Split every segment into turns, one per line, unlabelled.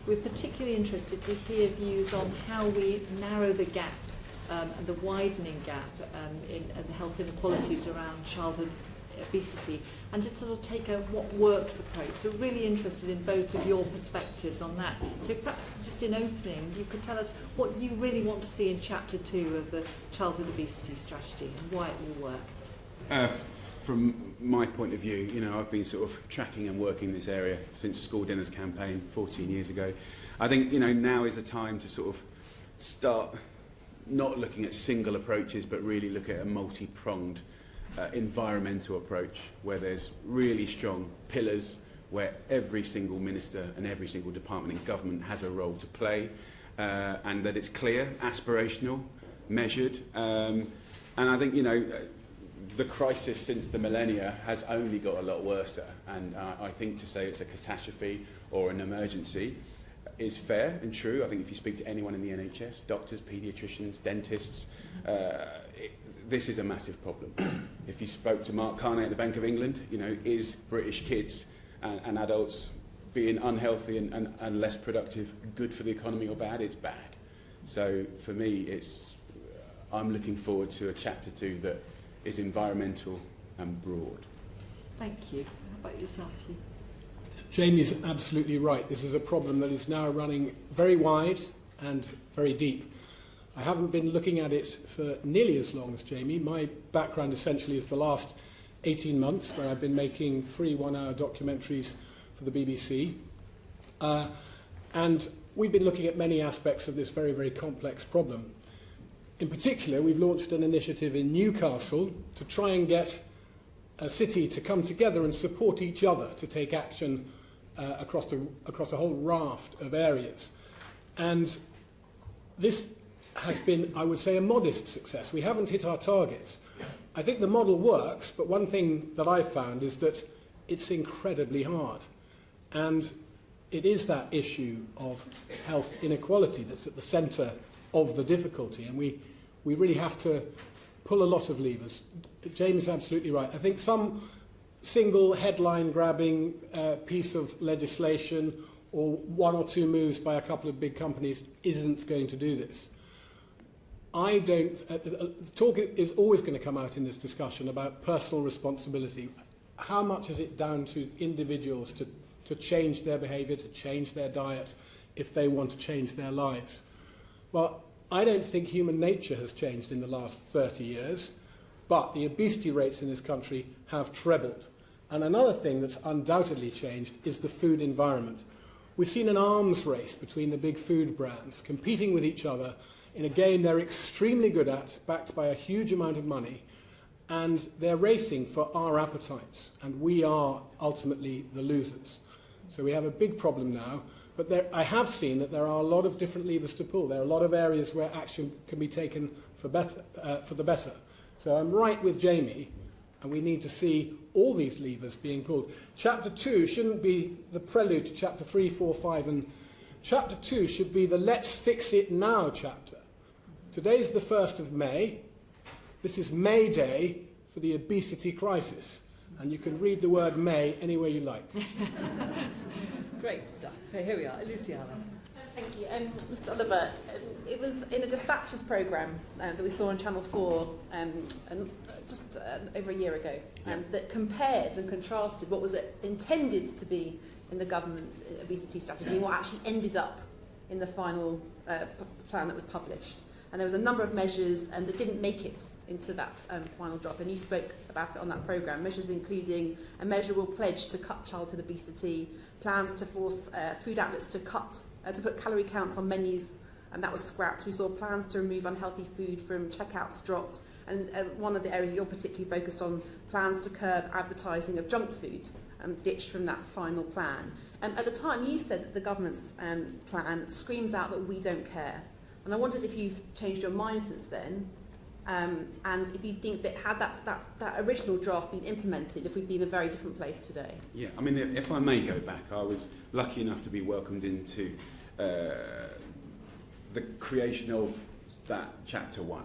we're particularly interested to hear views on how we narrow the gap and the widening gap in the health inequalities around childhood obesity, and to sort of take a what works approach. So really interested in both of your perspectives on that. So perhaps just in opening, you could tell us what you really want to see in Chapter 2 of the Childhood Obesity Strategy and why it will work.
From my point of view, you know, I've been sort of tracking and working in this area since School Dinners campaign 14 years ago. I think, you know, now is the time to sort of start not looking at single approaches, but really look at a multi-pronged environmental approach where there's really strong pillars, where every single minister and every single department in government has a role to play, and that it's clear, aspirational, measured. And I think, you know, the crisis since the millennia has only got a lot worse, and I think to say it's a catastrophe or an emergency is fair and true. I think if you speak to anyone in the NHS, doctors, paediatricians, dentists, this is a massive problem. If you spoke to Mark Carney at the Bank of England, you know, is British kids and adults being unhealthy and less productive good for the economy or bad? It's bad. So for me, I'm looking forward to a Chapter 2 that is environmental and broad.
Thank you. How about yourself, Hugh?
Jamie's absolutely right. This is a problem that is now running very wide and very deep. I haven't been looking at it for nearly as long as Jamie. My background essentially is the last 18 months, where I've been making 3 one-hour documentaries for the BBC. And we've been looking at many aspects of this very, very complex problem. In particular, we've launched an initiative in Newcastle to try and get a city to come together and support each other to take action across a whole raft of areas. And this has been, I would say, a modest success. We haven't hit our targets. I think the model works, but one thing that I've found is that it's incredibly hard. And it is that issue of health inequality that's at the centre of the difficulty, and we really have to pull a lot of levers. James is absolutely right. I think some single headline-grabbing piece of legislation or 1 or 2 moves by a couple of big companies isn't going to do this. Talk is always going to come out in this discussion about personal responsibility. How much is it down to individuals to change their behaviour, to change their diet, if they want to change their lives? Well, I don't think human nature has changed in the last 30 years, but the obesity rates in this country have trebled. And another thing that's undoubtedly changed is the food environment. We've seen an arms race between the big food brands competing with each other in a game they're extremely good at, backed by a huge amount of money, and they're racing for our appetites, and we are ultimately the losers. So we have a big problem now, but I have seen that there are a lot of different levers to pull. There are a lot of areas where action can be taken for the better. So I'm right with Jamie, and we need to see all these levers being pulled. Chapter 2 shouldn't be the prelude to Chapter 3, 4, 5, and Chapter 2 should be the Let's Fix It Now chapter. Today's the 1st of May. This is May Day for the obesity crisis. And you can read the word May anywhere you like.
Great stuff. Here we are. Luciana.
Thank you. Mr. Oliver, it was in a dispatches programme that we saw on Channel 4 just over a year ago that compared and contrasted what was intended to be in the government's obesity strategy and what actually ended up in the final plan that was published. And there was a number of measures that didn't make it into that final drop. And you spoke about it on that programme. Measures including a measurable pledge to cut childhood obesity, plans to force food outlets to put calorie counts on menus, and that was scrapped. We saw plans to remove unhealthy food from checkouts dropped. And one of the areas that you're particularly focused on, plans to curb advertising of junk food, ditched from that final plan. At the time, you said that the government's plan screams out that we don't care. And I wondered if you've changed your mind since then, and if you think that had that original draft been implemented, if we'd be in a very different place today. Yeah,
I mean, if I may go back, I was lucky enough to be welcomed into the creation of that Chapter 1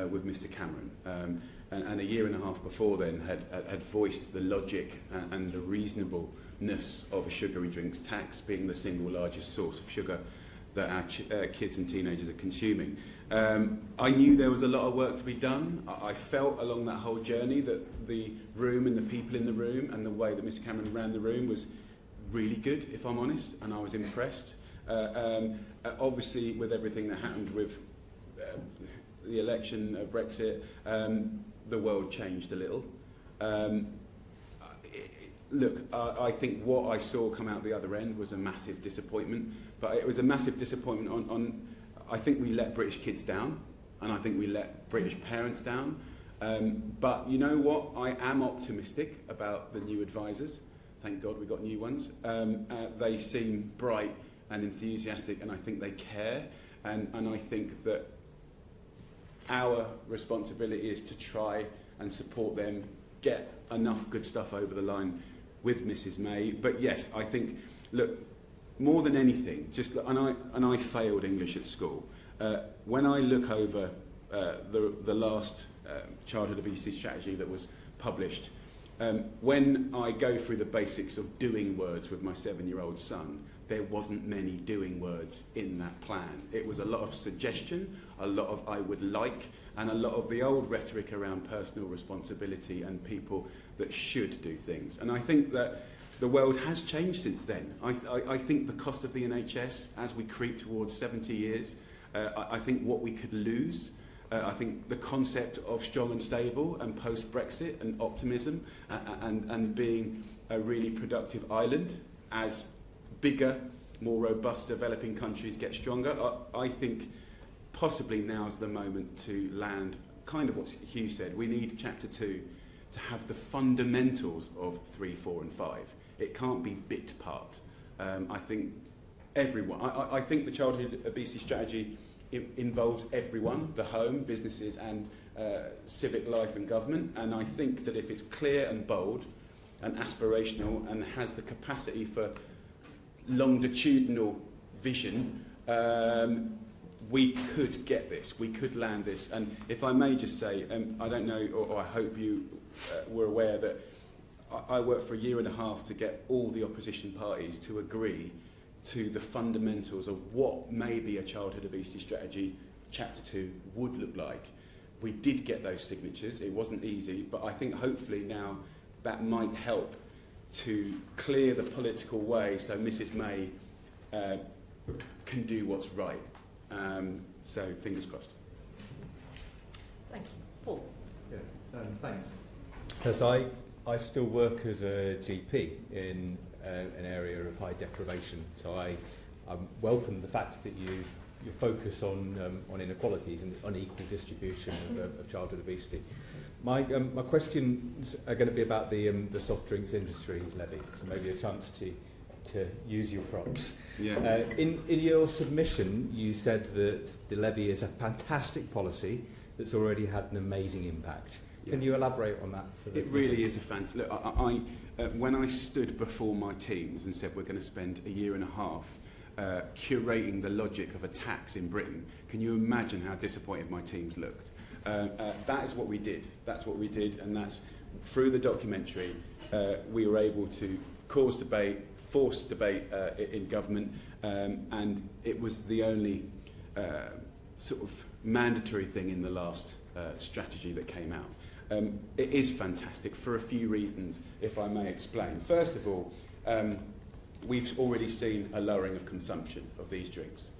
with Mr. Cameron. And a year and a half before then had voiced the logic and the reasonable highness of a sugary drinks tax, being the single largest source of sugar that our kids and teenagers are consuming. I knew there was a lot of work to be done. I felt along that whole journey that the room and the people in the room and the way that Mr Cameron ran the room was really good, if I'm honest, and I was impressed. Obviously, with everything that happened with the election, Brexit, the world changed a little. Look, I think what I saw come out the other end was a massive disappointment, but it was a massive disappointment on I think we let British kids down, and I think we let British parents down. But you know what? I am optimistic about the new advisors. Thank God we got new ones. They seem bright and enthusiastic, and I think they care. And I think that our responsibility is to try and support them, get enough good stuff over the line with Mrs May. But yes, I think, look, more than anything, and I failed English at school. When I look over the last childhood obesity strategy that was published, when I go through the basics of doing words with my 7-year-old son, there wasn't many doing words in that plan. It was a lot of suggestion, a lot of I would like, and a lot of the old rhetoric around personal responsibility and people that should do things. And I think that the world has changed since then. I think the cost of the NHS, as we creep towards 70 years, I think what we could lose, I think the concept of strong and stable and post-Brexit and optimism and being a really productive island as bigger, more robust developing countries get stronger, I think possibly now's the moment to land kind of what Hugh said. We need Chapter 2 to have the fundamentals of 3, 4 and 5. It can't be bit part. I think everyone, I think the childhood obesity strategy involves everyone, the home, businesses and civic life and government, and I think that if it's clear and bold and aspirational and has the capacity for longitudinal vision, we could get this, we could land this. And if I may just say, I don't know, or I hope you were aware that I worked for 1.5 years to get all the opposition parties to agree to the fundamentals of what maybe a childhood obesity strategy, Chapter 2, would look like. We did get those signatures, it wasn't easy, but I think hopefully now that might help to clear the political way so Mrs May can do what's right. So fingers crossed.
Thank you. Paul.
Yeah, thanks. Because I still work as a GP in an area of high deprivation, so I welcome the fact that you focus on inequalities and unequal distribution of childhood obesity. My questions are going to be about the soft drinks industry levy, so maybe a chance to use your props.
Yeah.
In your submission, you said that the levy is a fantastic policy that's already had an amazing impact.
Yeah.
Can you elaborate on that?
It really is a fantasy. Look, when I stood before my teams and said we're going to spend 1.5 years curating the logic of a tax in Britain, can you imagine how disappointed my teams looked? That is what we did. That's what we did, and that's through the documentary we were able to cause debate, force debate in government, and it was the only sort of mandatory thing in the last strategy that came out. It is fantastic for a few reasons, if I may explain. First of all, we've already seen a lowering of consumption of these drinks.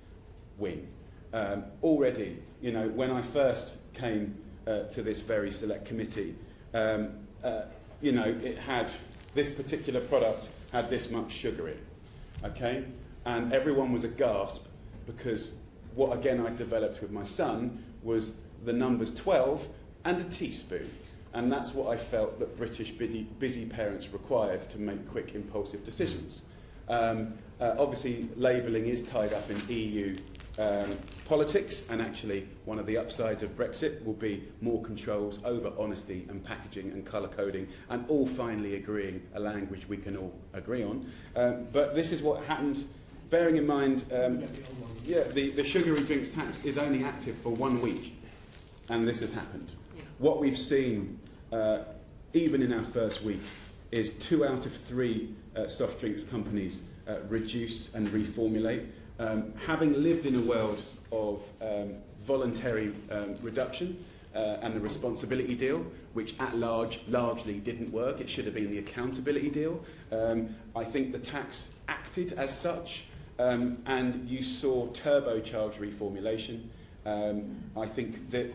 Already, you know, when I first came to this very select committee, you know, it had this particular product had this much sugar in, okay, and everyone was aghast because what again I developed with my son was the numbers 12 and a teaspoon. And that's what I felt that British busy parents required to make quick, impulsive decisions. Obviously, labelling is tied up in EU politics, and actually one of the upsides of Brexit will be more controls over honesty and packaging and colour coding, and all finally agreeing a language we can all agree on. But this is what happened, bearing in mind, the sugary drinks tax is only active for 1 week, and this has happened. What we've seen, even in our first week, is 2 out of 3 soft drinks companies reduce and reformulate. Having lived in a world of voluntary reduction and the responsibility deal, which at largely didn't work, it should have been the accountability deal. I think the tax acted as such, and you saw turbocharged reformulation. I think that,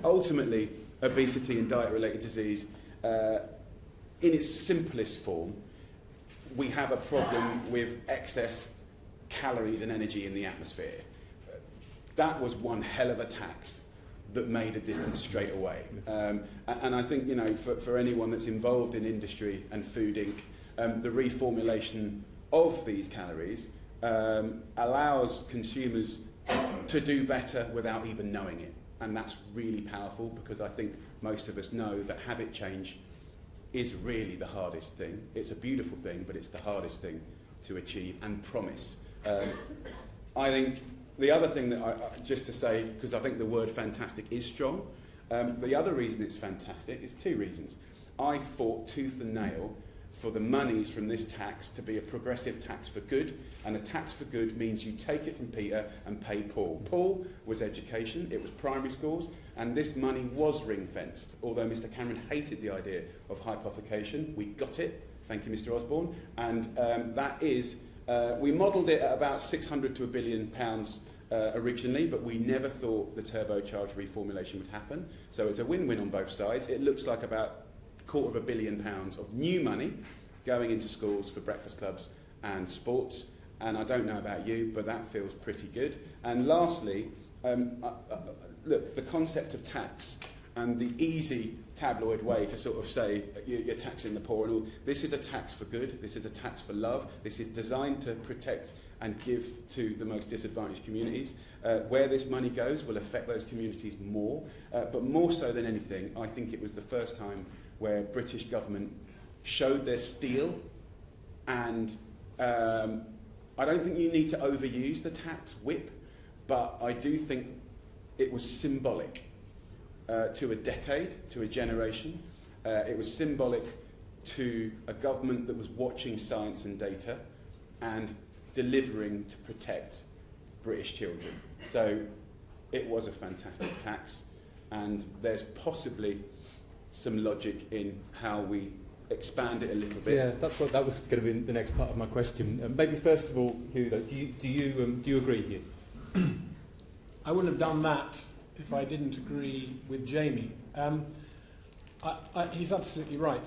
ultimately, obesity and diet-related disease, in its simplest form, we have a problem with excess calories and energy in the atmosphere. That was one hell of a tax that made a difference straight away. And I think, for anyone that's involved in industry and Food Inc., the reformulation of these calories allows consumers to do better without even knowing it. And that's really powerful, because I think most of us know that habit change is really the hardest thing. It's a beautiful thing, but it's the hardest thing to achieve and promise. I think the other thing that just to say, because I think the word fantastic is strong, the other reason it's fantastic is two reasons. I fought tooth and nail for the monies from this tax to be a progressive tax for good, and a tax for good means you take it from Peter and pay Paul. Paul was education, it was primary schools, and this money was ring-fenced. Although Mr Cameron hated the idea of hypothecation, we got it, thank you Mr Osborne, and that is, we modelled it at about £600 to £1 billion originally, but we never thought the turbocharged reformulation would happen. So it's a win-win on both sides. It looks like about £250 million of new money going into schools for breakfast clubs and sports, and I don't know about you, but that feels pretty good. And lastly, look, the concept of tax and the easy tabloid way to sort of say you're taxing the poor and all, this is a tax for good, this is a tax for love, this is designed to protect and give to the most disadvantaged communities. Where this money goes will affect those communities more, but more so than anything, I think it was the first time where British government showed their steel, and I don't think you need to overuse the tax whip, but I do think it was symbolic to a decade, to a generation. It was symbolic to a government that was watching science and data and delivering to protect British children. So it was a fantastic tax, and there's possibly some logic in how we expand it a little bit.
Yeah, that was going to be the next part of my question. Maybe first of all, Hugh, though, do you agree, Hugh?
I wouldn't have done that if I didn't agree with Jamie. He's absolutely right.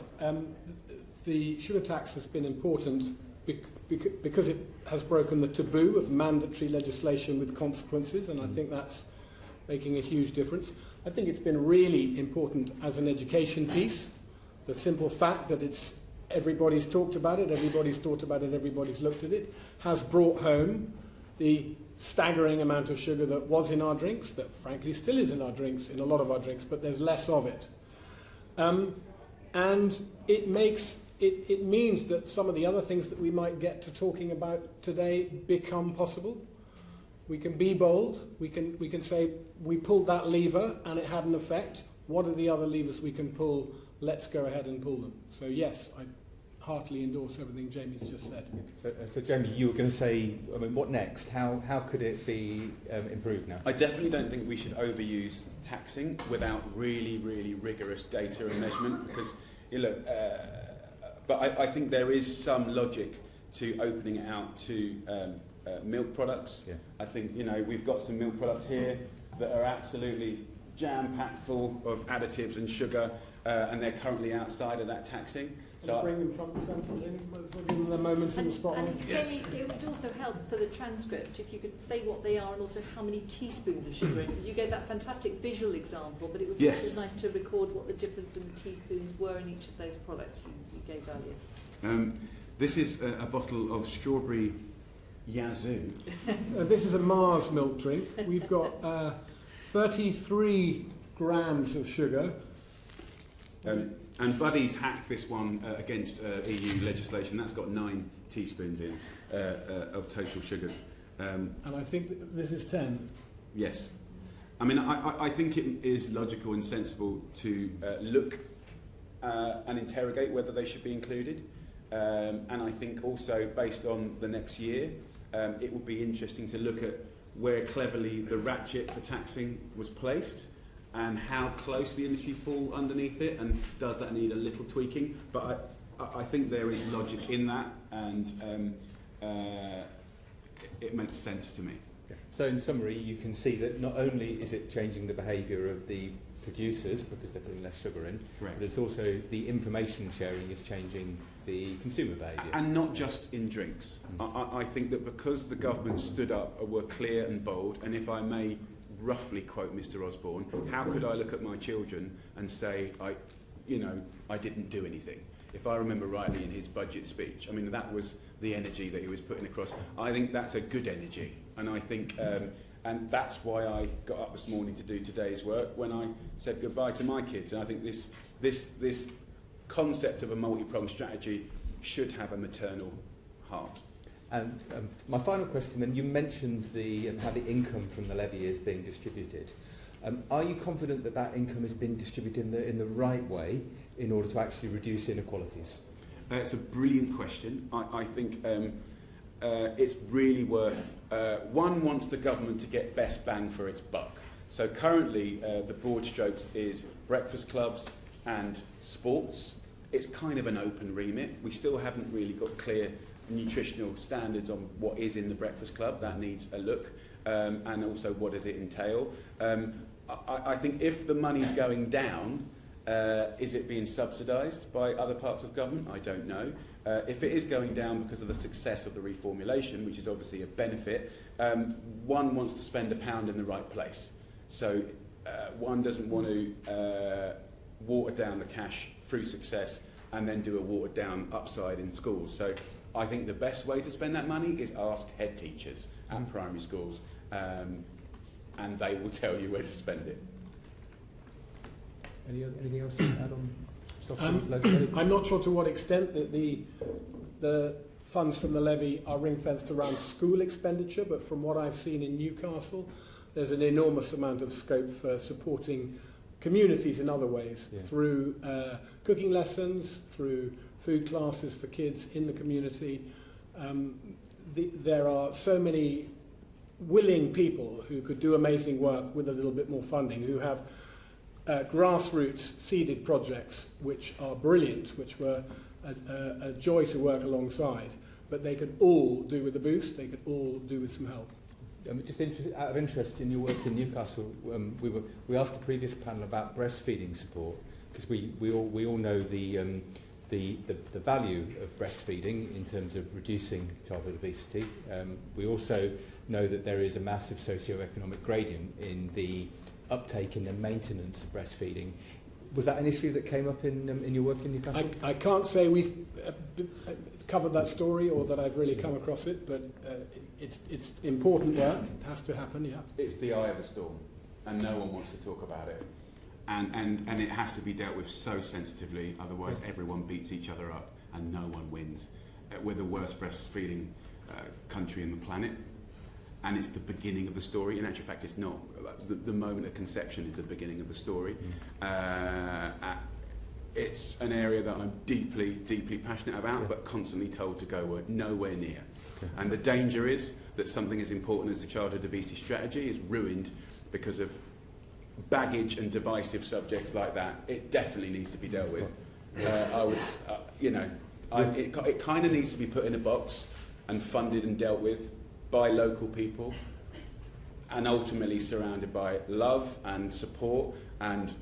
The sugar tax has been important because it has broken the taboo of mandatory legislation with consequences, and I think that's making a huge difference. I think it's been really important as an education piece. The simple fact that everybody's talked about it, everybody's thought about it, everybody's looked at it, has brought home the staggering amount of sugar that was in our drinks, that frankly still is in our drinks, in a lot of our drinks, but there's less of it. And it means that some of the other things that we might get to talking about today become possible. We can be bold, we can say we pulled that lever and it had an effect. What are the other levers we can pull? Let's go ahead and pull them. So yes, I heartily endorse everything Jamie's just said.
So Jamie, you were going to say, I mean, what next? How could it be improved now?
I definitely don't think we should overuse taxing without really, really rigorous data and measurement, because, but I think there is some logic to opening it out to milk products. Yeah. I think, we've got some milk products here that are absolutely jam-packed full of additives and sugar, and they're currently outside of that taxing.
So bring them front and centre, Jamie. We'll give them a moment in the spotlight.
And Jamie, it would also help for the transcript if you could say what they are and also how many teaspoons of sugar in, because you gave that fantastic visual example, but it would be nice to record what the difference in the teaspoons were in each of those products you gave earlier.
This is a bottle of strawberry Yazoo.
This is a Mars milk drink. We've got 33 grams of sugar.
And Buddy's hacked this one against EU legislation. That's got 9 teaspoons in of total sugars.
And I think this is 10.
Yes. I mean, I think it is logical and sensible to look and interrogate whether they should be included. And I think also based on the next year, it would be interesting to look at where cleverly the ratchet for taxing was placed and how close the industry fall underneath it, and does that need a little tweaking. But I think there is logic in that, and it makes sense to me.
Yeah. So in summary, you can see that not only is it changing the behaviour of the producers because they're putting less sugar in,
Correct.
but it's also the information sharing is changing the consumer behaviour.
And not just in drinks. I think that because the government stood up and were clear and bold, and if I may roughly quote Mr. Osborne, how could I look at my children and say, I didn't do anything? If I remember rightly in his budget speech, I mean, that was the energy that he was putting across. I think that's a good energy, and I think, and that's why I got up this morning to do today's work when I said goodbye to my kids. And I think this concept of a multi-pronged strategy should have a maternal heart.
And my final question then, you mentioned how the income from the levy is being distributed. Are you confident that that income is being distributed in the right way in order to actually reduce inequalities?
It's a brilliant question. I think it's really worth... one wants the government to get best bang for its buck. So currently the broad strokes is breakfast clubs and sports. It's kind of an open remit. We still haven't really got clear nutritional standards on what is in the breakfast club. That needs a look. And also what does it entail. I think if the money's going down, is it being subsidised by other parts of government? I don't know. If it is going down because of the success of the reformulation, which is obviously a benefit, one wants to spend £1 in the right place. So one doesn't want to water down the cash through success and then do a watered down upside in schools. So I think the best way to spend that money is ask head teachers at primary schools, and they will tell you where to spend it.
Anything else to add on soft drinks legislation?
I'm not sure to what extent that the funds from the levy are ring-fenced around school expenditure, but from what I've seen in Newcastle, there's an enormous amount of scope for supporting communities in other ways, through cooking lessons, through food classes for kids in the community. There are so many willing people who could do amazing work with a little bit more funding, who have grassroots seeded projects which are brilliant, which were a joy to work alongside, but they could all do with a boost, they could all do with some help.
Just out of interest in your work in Newcastle, we asked the previous panel about breastfeeding support, because we all know the value of breastfeeding in terms of reducing childhood obesity. We also know that there is a massive socio-economic gradient in the uptake and the maintenance of breastfeeding. Was that an issue that came up in your work in Newcastle?
I can't say we've covered that story or that I've really come across it, but it's important work. It has to happen, yeah.
It's the eye of the storm, and no one wants to talk about it. And it has to be dealt with so sensitively, otherwise everyone beats each other up and no one wins. We're the worst breastfeeding country in the planet, and it's the beginning of the story. In actual fact, it's not. The moment of conception is the beginning of the story. It's an area that I'm deeply, deeply passionate about, but constantly told to go nowhere near. And the danger is that something as important as the childhood obesity strategy is ruined because of baggage and divisive subjects like that. It definitely needs to be dealt with. It kind of needs to be put in a box and funded and dealt with by local people, and ultimately surrounded by love and support and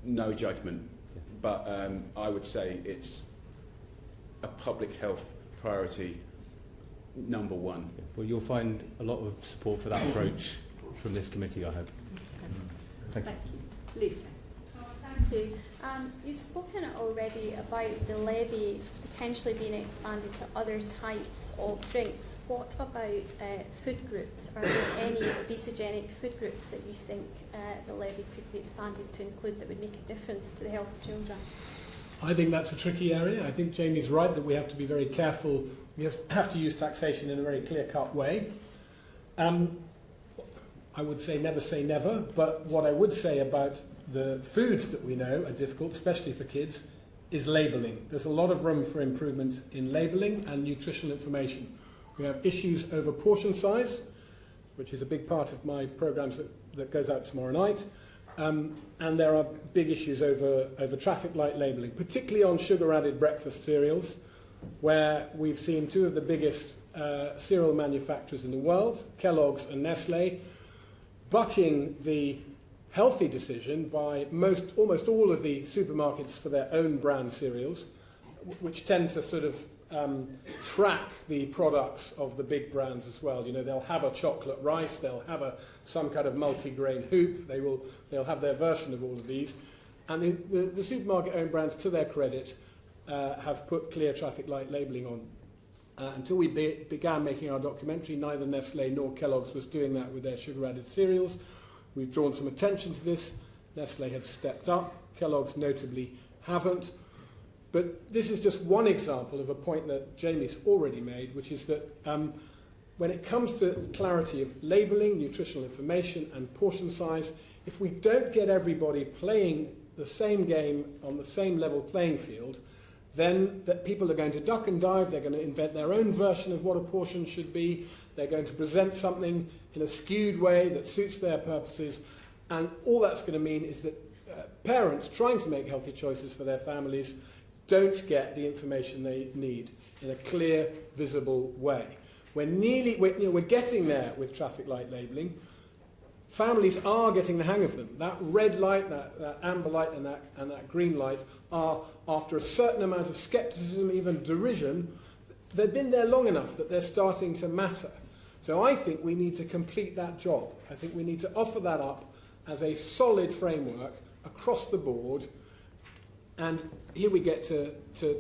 no judgment. But I would say it's a public health priority number one.
Well, you'll find a lot of support for that approach from this committee, I hope. Thank you.
Lisa.
Thank you. You've spoken already about the levy potentially being expanded to other types of drinks. What about food groups? Are there any obesogenic food groups that you think the levy could be expanded to include that would make a difference to the health of children?
I think that's a tricky area. I think Jamie's right that we have to be very careful. We have to use taxation in a very clear-cut way. I would say never, but what I would say about the foods that we know are difficult, especially for kids, is labelling. There's a lot of room for improvement in labelling and nutritional information. We have issues over portion size, which is a big part of my programmes that goes out tomorrow night. And there are big issues over traffic light labelling, particularly on sugar-added breakfast cereals, where we've seen two of the biggest cereal manufacturers in the world, Kellogg's and Nestle, bucking the healthy decision by almost all of the supermarkets for their own brand cereals, which tend to sort of track the products of the big brands as well. You know, they'll have a chocolate rice, they'll have some kind of multi-grain hoop, they'll have their version of all of these. And the supermarket-owned brands, to their credit, have put clear traffic light labelling on. Until we began making our documentary, neither Nestle nor Kellogg's was doing that with their sugar-added cereals. We've drawn some attention to this. Nestle have stepped up. Kellogg's notably haven't. But this is just one example of a point that Jamie's already made, which is that when it comes to clarity of labelling, nutritional information and portion size, if we don't get everybody playing the same game on the same level playing field, then that people are going to duck and dive, they're going to invent their own version of what a portion should be, they're going to present something in a skewed way that suits their purposes, and all that's going to mean is that parents trying to make healthy choices for their families don't get the information they need in a clear, visible way. We're getting there with traffic light labelling. Families are getting the hang of them. That red light, that amber light and that green light are, after a certain amount of scepticism, even derision, they've been there long enough that they're starting to matter. So I think we need to complete that job. I think we need to offer that up as a solid framework across the board. And here we get to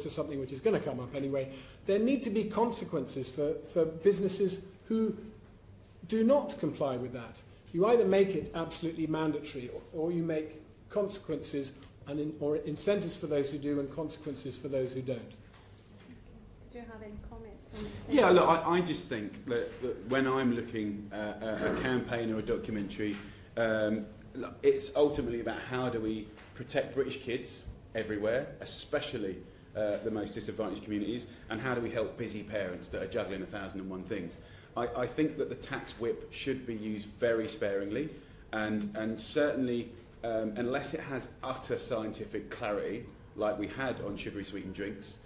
something which is going to come up anyway. There need to be consequences for businesses who do not comply with that. You either make it absolutely mandatory or you make consequences or incentives for those who do and consequences for those who don't.
Did you have any comments on this?
Yeah, look, I just think that when I'm looking at a campaign or a documentary, it's ultimately about how do we protect British kids everywhere, especially the most disadvantaged communities, and how do we help busy parents that are juggling 1,001 things. I think that the tax whip should be used very sparingly, and certainly unless it has utter scientific clarity, like we had on sugary sweetened drinks,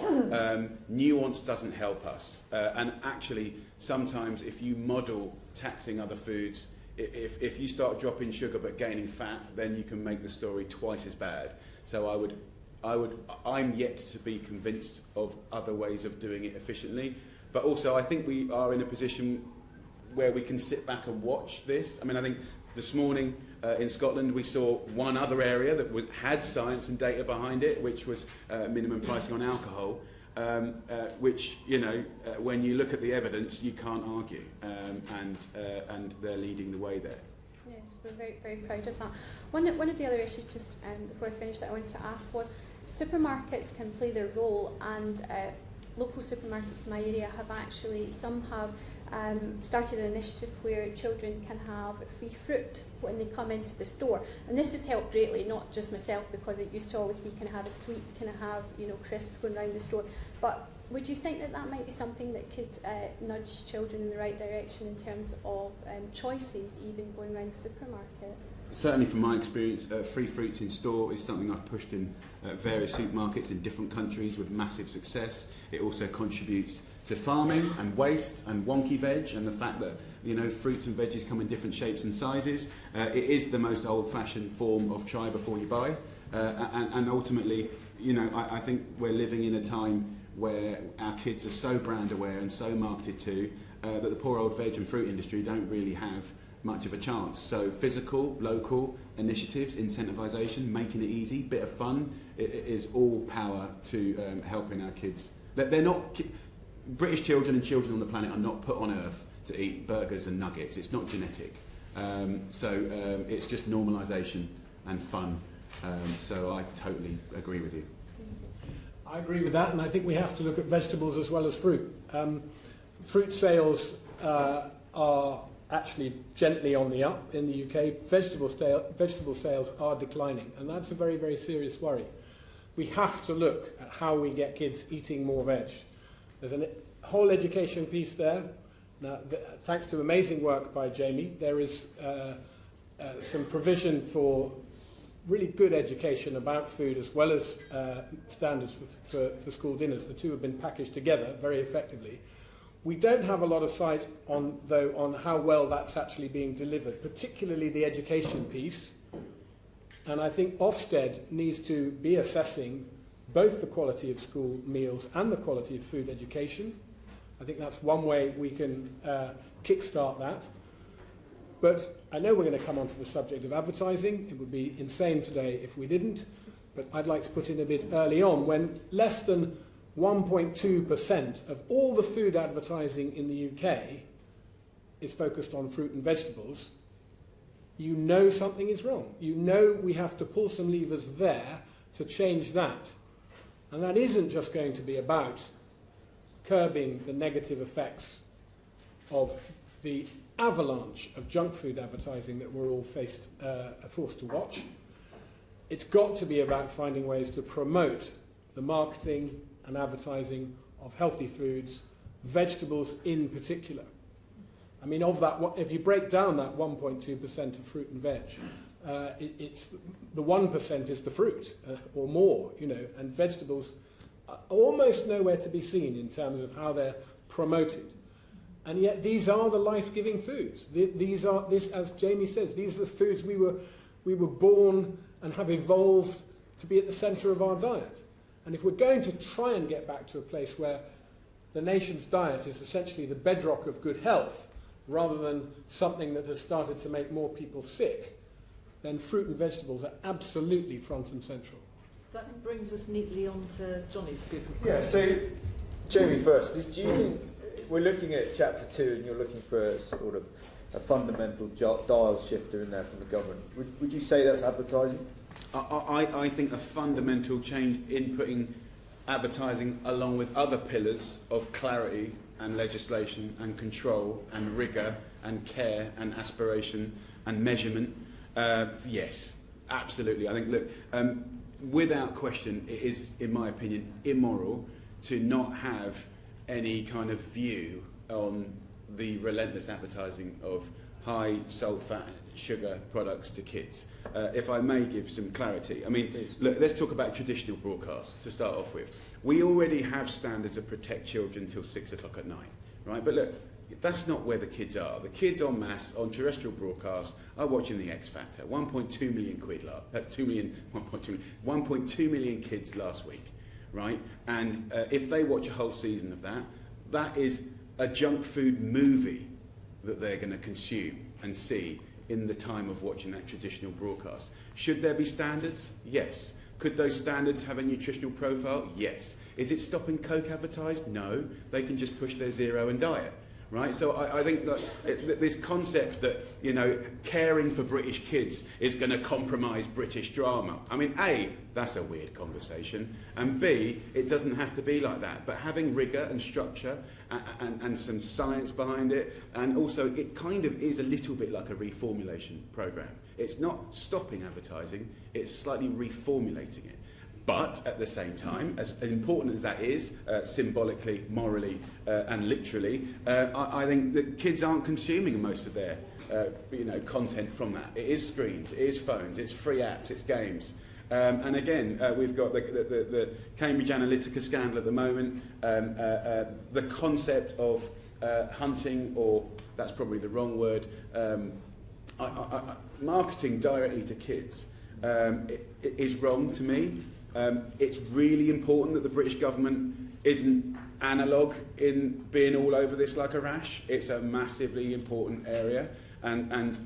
nuance doesn't help us. And actually, sometimes if you model taxing other foods, if you start dropping sugar but gaining fat, then you can make the story twice as bad. So I'm yet to be convinced of other ways of doing it efficiently. But also, I think we are in a position where we can sit back and watch this. I mean, I think this morning in Scotland we saw one other area that had science and data behind it, which was minimum pricing on alcohol, which, you know, when you look at the evidence, you can't argue, and they're leading the way there.
Yes, we're very, very proud of that. One of the other issues, just before I finish, that I wanted to ask was supermarkets can play their role, and local supermarkets in my area some have started an initiative where children can have free fruit when they come into the store, and this has helped greatly, not just myself, because it used to always be kind of have a sweet, kind of have, you know, crisps going around the store, but would you think that might be something that could nudge children in the right direction in terms of choices, even going around the supermarket?
Certainly from my experience, free fruits in store is something I've pushed in various supermarkets in different countries with massive success. It also contributes to farming and waste and wonky veg, and the fact that, you know, fruits and veggies come in different shapes and sizes. It is the most old-fashioned form of try before you buy, and ultimately, you know, I think we're living in a time where our kids are so brand aware and so marketed to that the poor old veg and fruit industry don't really have much of a chance. So physical, local initiatives, incentivisation, making it easy, bit of fun, it is all power to helping our kids. They're not, British children and children on the planet are not put on earth to eat burgers and nuggets. It's not genetic. So it's just normalisation and fun. So I totally agree with you.
I agree with that, and I think we have to look at vegetables as well as fruit. Fruit sales are actually gently on the up in the UK. Vegetable sales are declining, and that's a very, very serious worry. we have to look at how we get kids eating more veg. There's a whole education piece there. Now, thanks to amazing work by Jamie, there is some provision for really good education about food as well as standards for school dinners. The two have been packaged together very effectively. We don't have a lot of sight on, though, on how well that's actually being delivered, particularly the education piece. And I think Ofsted needs to be assessing both the quality of school meals and the quality of food education. I think that's one way we can kickstart that. But I know we're going to come on to the subject of advertising. It would be insane today if we didn't. But I'd like to put in a bit early on, when less than 1.2% of all the food advertising in the UK is focused on fruit and vegetables, you know something is wrong. You know we have to pull some levers there to change that. And that isn't just going to be about curbing the negative effects of the avalanche of junk food advertising that we're all forced to watch. It's got to be about finding ways to promote the marketing and advertising of healthy foods, vegetables in particular. I mean, of that, if you break down that 1.2% of fruit and veg, it's the 1% is the fruit or more, you know, and vegetables are almost nowhere to be seen in terms of how they're promoted. And yet these are the life-giving foods. These are, as Jamie says, these are the foods we were born and have evolved to be at the centre of our diet. And if we're going to try and get back to a place where the nation's diet is essentially the bedrock of good health, rather than something that has started to make more people sick, then fruit and vegetables are absolutely front and central.
That brings us neatly on to Johnny's group of
Yeah,
questions.
so Jamie first, do you think, we're looking at chapter 2 and you're looking for a sort of a fundamental dial shifter in there from the government. Would you say that's advertising?
I think a fundamental change in putting advertising along with other pillars of clarity and legislation and control and rigour and care and aspiration and measurement, yes, absolutely. I think, look, without question, it is, in my opinion, immoral to not have any kind of view on the relentless advertising of high salt, fat, sugar products to kids. If I may give some clarity, I mean, look, let's talk about traditional broadcast to start off with. We already have standards that protect children until 6 o'clock at night, right? But look, that's not where the kids are. The kids en masse on terrestrial broadcast are watching the X Factor. 1.2 million kids last week, right? And if they watch a whole season of that, that is a junk food movie that they're going to consume and see in the time of watching that traditional broadcast. Should there be standards? Yes. Could those standards have a nutritional profile? Yes. Is it stopping Coke advertised? No. They can just push their zero and diet. Right, so I think that this concept that, you know, caring for British kids is going to compromise British drama. I mean, A, that's a weird conversation, and B, it doesn't have to be like that. But having rigour and structure and some science behind it, and also it kind of is a little bit like a reformulation programme. It's not stopping advertising, it's slightly reformulating it. But at the same time, as important as that is, symbolically, morally, and literally, I think that kids aren't consuming most of their content from that. It is screens, it is phones, it's free apps, it's games. And again, we've got the Cambridge Analytica scandal at the moment, the concept of hunting, or that's probably the wrong word, marketing directly to kids it is wrong to me. It's really important that the British government isn't analogue in being all over this like a rash. It's a massively important area. And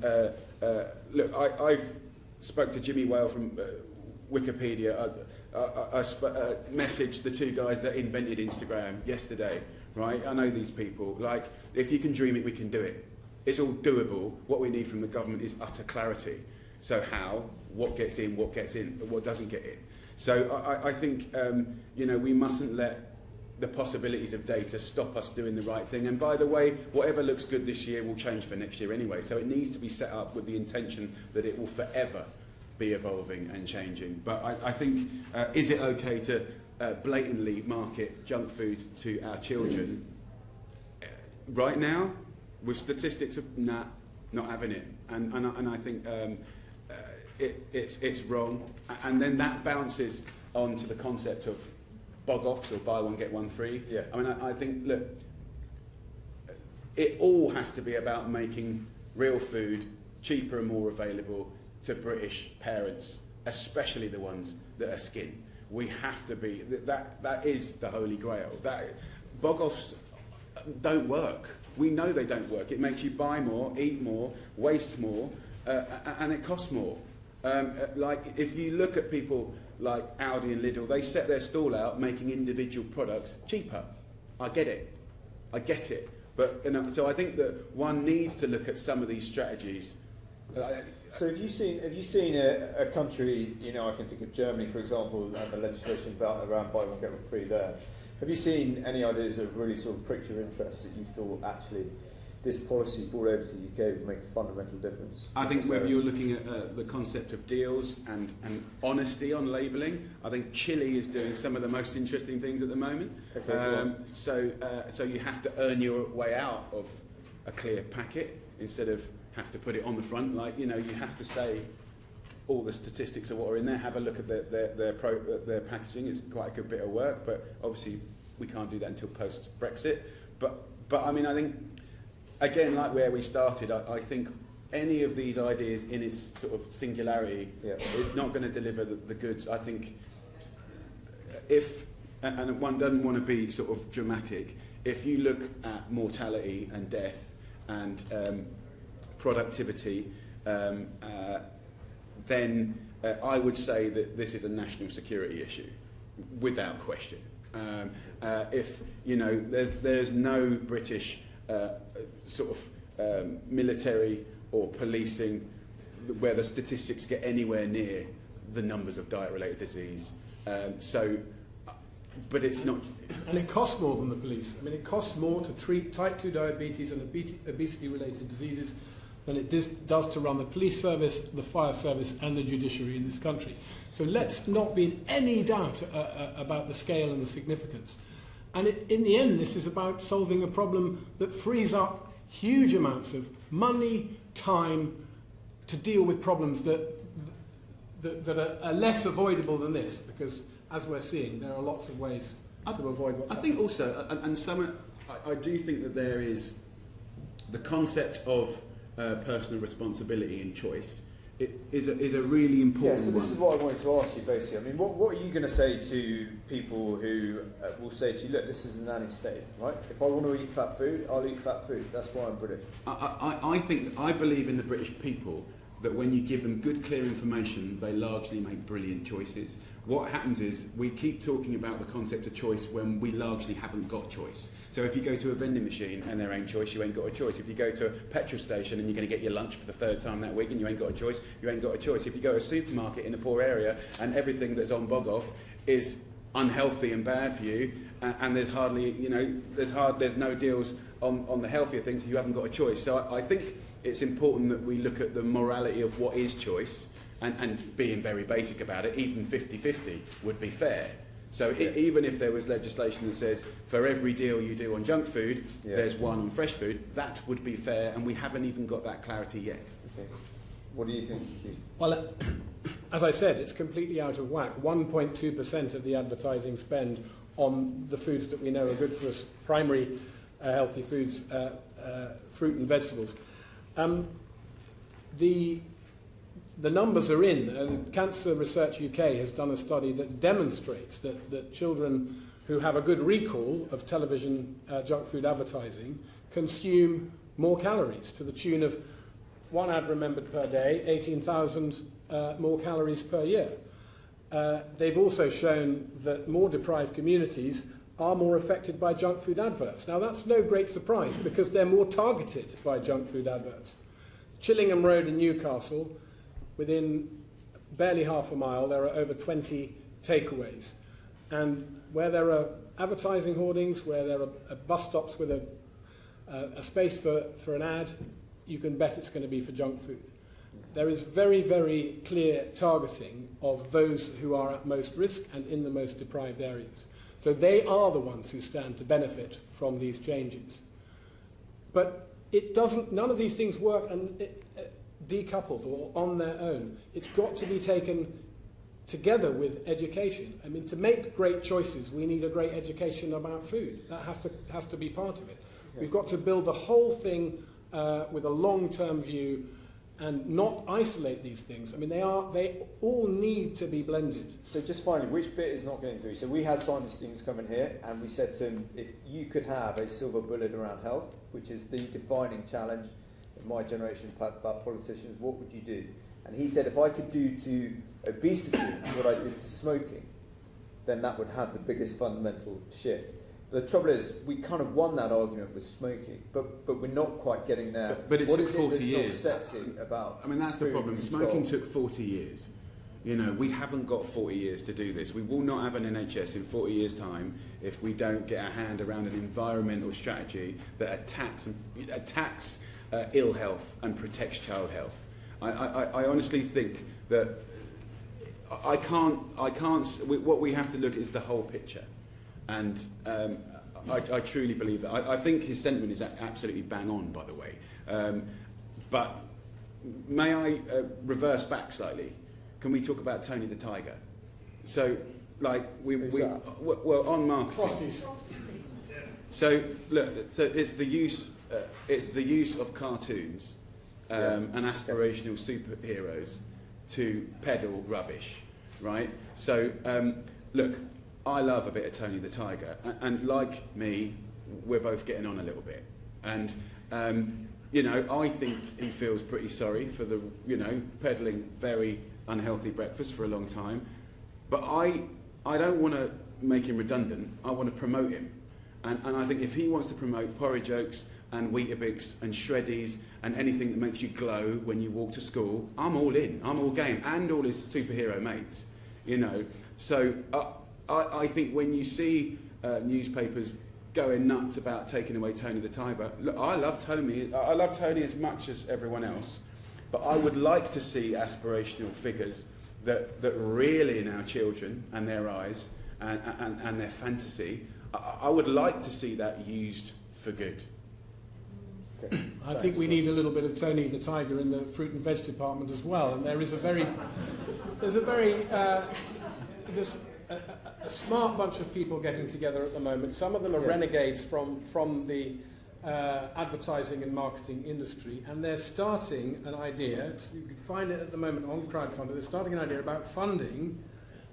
look, I've spoke to Jimmy Whale from Wikipedia. I messaged the two guys that invented Instagram yesterday, right? I know these people. Like, if you can dream it, we can do it. It's all doable. What we need from the government is utter clarity. So how, what gets in, but what doesn't get in. So I think, we mustn't let the possibilities of data stop us doing the right thing. And by the way, whatever looks good this year will change for next year anyway. So it needs to be set up with the intention that it will forever be evolving and changing. But I think, is it okay to blatantly market junk food to our children? Right now, with statistics, not having it. And I think it's wrong. And then that bounces onto the concept of bog-offs or buy one, get one free.
Yeah.
I mean, I think, look, it all has to be about making real food cheaper and more available to British parents, especially the ones that are skin. We have to be, that is the holy grail. Bog-offs don't work. We know they don't work. It makes you buy more, eat more, waste more, and it costs more. Like, if you look at people like Aldi and Lidl, they set their stall out making individual products cheaper. I get it. But so I think that one needs to look at some of these strategies.
So have you seen a country, I can think of Germany, for example, and the legislation around buy one, get one free there. Have you seen any ideas that really sort of pricked your interest that you thought actually this policy brought over to the UK would make a fundamental difference?
I think whether you're looking at the concept of deals and honesty on labelling, I think Chile is doing some of the most interesting things at the moment.
Okay,
so you have to earn your way out of a clear packet instead of have to put it on the front. Like, you have to say all the statistics of what are in there. Have a look at their packaging. It's quite a good bit of work, but obviously we can't do that until post-Brexit. But I mean, I think, again, like where we started, I think any of these ideas in its sort of singularity is not going to deliver the goods. I think and one doesn't want to be sort of dramatic, if you look at mortality and death and productivity, then I would say that this is a national security issue, without question. If, there's no British military or policing where the statistics get anywhere near the numbers of diet-related disease. But it's not...
And it costs more than the police. I mean, it costs more to treat type 2 diabetes and obesity-related diseases than it does to run the police service, the fire service and the judiciary in this country. So let's not be in any doubt about the scale and the significance. And in the end, this is about solving a problem that frees up huge amounts of money, time, to deal with problems that are less avoidable than this, because, as we're seeing, there are lots of ways to avoid what's happening.
I think also, I do think that there is the concept of personal responsibility and choice. It is a really important one.
So this is what I wanted to ask you, basically. I mean, what are you going to say to people who will say to you, look, this is a nanny state, right? If I want to eat fat food, I'll eat fat food. That's why I'm British.
I believe in the British people that when you give them good, clear information, they largely make brilliant choices. What happens is we keep talking about the concept of choice when we largely haven't got choice. So if you go to a vending machine and there ain't choice, you ain't got a choice. If you go to a petrol station and you're going to get your lunch for the third time that week and you ain't got a choice, you ain't got a choice. If you go to a supermarket in a poor area and everything that's on bog-off is unhealthy and bad for you, and there's hardly, there's no deals on the healthier things, you haven't got a choice. So I think it's important that we look at the morality of what is choice, and being very basic about it, even 50-50 would be fair. So even if there was legislation that says for every deal you do on junk food, there's one on fresh food, that would be fair, and we haven't even got that clarity yet.
Okay. What do you think, Hugh?
Well, as I said, it's completely out of whack. 1.2% of the advertising spend on the foods that we know are good for us, primary healthy foods, fruit and vegetables. The numbers are in, and Cancer Research UK has done a study that demonstrates that children who have a good recall of television junk food advertising consume more calories, to the tune of, one ad remembered per day, 18,000 more calories per year. They've also shown that more deprived communities are more affected by junk food adverts. Now, that's no great surprise because they're more targeted by junk food adverts. Chillingham Road in Newcastle, within barely half a mile, there are over 20 takeaways. And where there are advertising hoardings, where there are bus stops with a space for an ad, you can bet it's going to be for junk food. there is very, very clear targeting of those who are at most risk and in the most deprived areas. So they are the ones who stand to benefit from these changes. But it doesn't, none of these things work decoupled or on their own. It's got to be taken together with education. I mean, to make great choices, we need a great education about food. That has to be part of it. Yeah. We've got to build the whole thing with a long-term view and not isolate these things. I mean, they all need to be blended.
So just finally, which bit is not going through? So we had Simon Stevens come in here, and we said to him, if you could have a silver bullet around health, which is the defining challenge in my generation about politicians, what would you do? And he said, if I could do to obesity what I did to smoking, then that would have the biggest fundamental shift. The trouble is, we kind of won that argument with smoking, but we're not quite getting there.
But it
what
took
is
40
it that's
years.
not sexy about?
I mean, that's the problem. Smoking took 40 years. You know, we haven't got 40 years to do this. We will not have an NHS in 40 years' time if we don't get our hand around an environmental strategy that attacks ill health and protects child health. I honestly think that I can't. What we have to look at is the whole picture, and I truly believe that. I think his sentiment is absolutely bang on, by the way. But may I reverse back slightly? Can we talk about Tony the Tiger? So, like well, on marketing.
Frosties.
So look, so it's the use of cartoons and aspirational superheroes to peddle rubbish, right? So look, I love a bit of Tony the Tiger, and like me, we're both getting on a little bit, and you know, I think he feels pretty sorry for the, you know, peddling very unhealthy breakfast for a long time, but I don't want to make him redundant. I want to promote him, and I think if he wants to promote porridge oats and Weetabix and Shreddies and anything that makes you glow when you walk to school, I'm all in, I'm all game, and all his superhero mates, you know. So I think when you see newspapers going nuts about taking away Tony the Tiger, look, I love Tony as much as everyone else, but I would like to see aspirational figures that reel in our children and their eyes and their fantasy. I would like to see that used for good.
I think we need a little bit of Tony the Tiger in the fruit and veg department as well. And there's a smart bunch of people getting together at the moment. Some of them are renegades from the advertising and marketing industry, and they're starting an idea. You can find it at the moment on crowdfunding. They're starting an idea about funding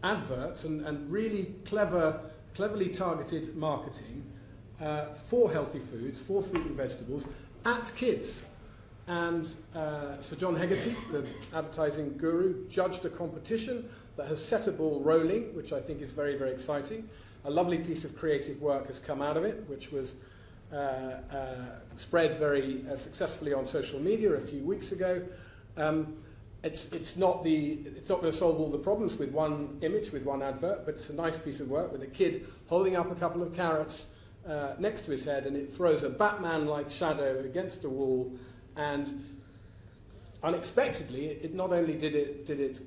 adverts and really cleverly targeted marketing for healthy foods, for fruit and vegetables, at kids. And Sir John Hegarty, the advertising guru, judged a competition that has set a ball rolling, which I think is very, very exciting. A lovely piece of creative work has come out of it, which was spread very successfully on social media a few weeks ago. It's not going to solve all the problems with one image, with one advert, but it's a nice piece of work with a kid holding up a couple of carrots next to his head, and it throws a Batman-like shadow against the wall, and unexpectedly, it not only did it